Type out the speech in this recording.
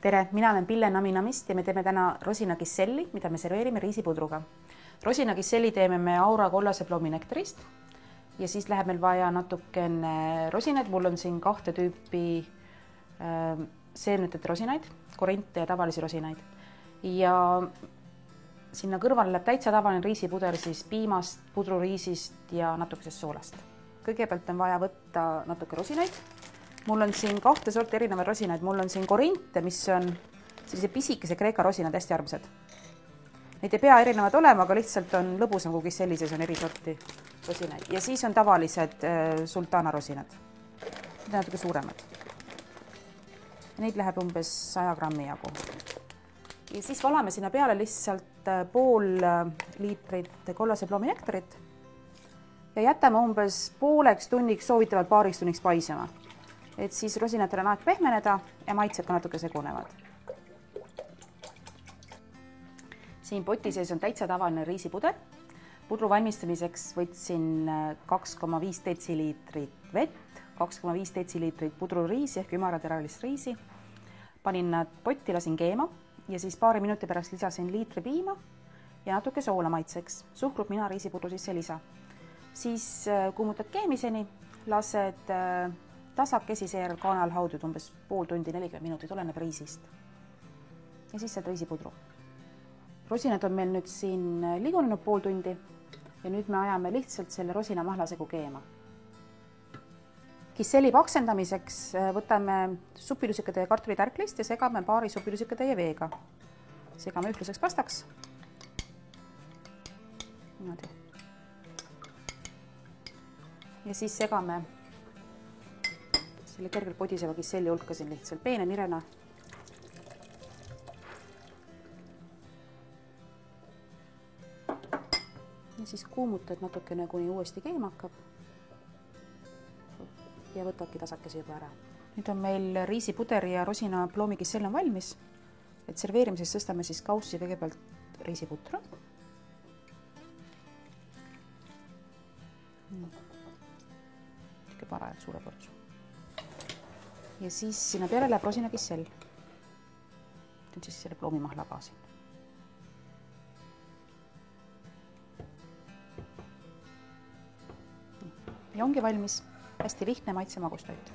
Tere, mina olen Pille Naminamist ja me teeme täna rosinakisselli, mida me serveerime riisipudruga. Rosinakisselli teeme me Aura kollase ploominektarist ja siis läheb meil vaja natukene rosinaid. Mul on siin kahte tüüpi seemnetete rosinaid, korinte ja tavalisi rosinaid. Ja sinna kõrvale läheb täitsa tavaline riisipuder siis piimast, pudruriisist ja natukesest soolast. Kõigepealt on vaja võtta natuke rosinaid. Mul on siin kahte sorti erinevaid rosinaid. Mul on siin korinte, mis on sellise pisikese kreeka rosinad, hästi armsad. Neid ei pea erinevad olema, aga lihtsalt on lõbusam, kui sellises on eri sorti rosinaid. Ja siis on tavalised sultana rosinad. Need on natuke suuremad. Neid läheb umbes 100 grammi jagu. Ja siis valame sinna peale lihtsalt pool liitrit kollase ploominektarit ja jätame umbes pooleks tunniks, soovitavalt paariks tunniks paisema. Et siis rosinatel on aeg pehmeneda ja maitsed ka natuke segunevad. Siin poti sees on täitsa tavaline riisipuder. Pudru valmistamiseks võtsin 2,5 detsiliitrit vett, 2,5 detsiliitrit pudruriisi ehk ümarateravilist riisi. Panin nad potti, lasin keema ja siis paari minuti pärast lisasin liitri piima ja natuke soola maitseks. Suhkrut mina riisipudru sisse lisa. Siis kuumutad keemiseni, lased tasakesi seejärel kaanal haudud umbes pool tundi, 40 minutit, oleneb riisist. Ja siis saad riisipudru. Rosinad on meil nüüd siin ligunenud pool tundi ja nüüd me ajame lihtsalt selle rosina mahlasegu keema. Kisselli paksendamiseks võtame supilusikade ja kartulitärklist ja segame paari supilusikade ja veega. Segame ühtluseks pastaks. Niimoodi. Ja siis segame selle kergelt podiseva kisselli hulka siin lihtsalt peene nirena. Ja siis kuumutad natukene, kuni uuesti keema hakkab. Ja võtadki tasakesi juba ära. Nüüd on meil riisipuder ja rosina ploomikissell on valmis. Et serveerimiseks tõstame siis kaussi kõigepealt riisiputra. Niisugune parajalt suure portsu. Ja siis sinna peale läheb rosinakissell. Nüüd siis selle ploomimahla siin. Ja ongi valmis. Hästi lihtne maitse magustoit.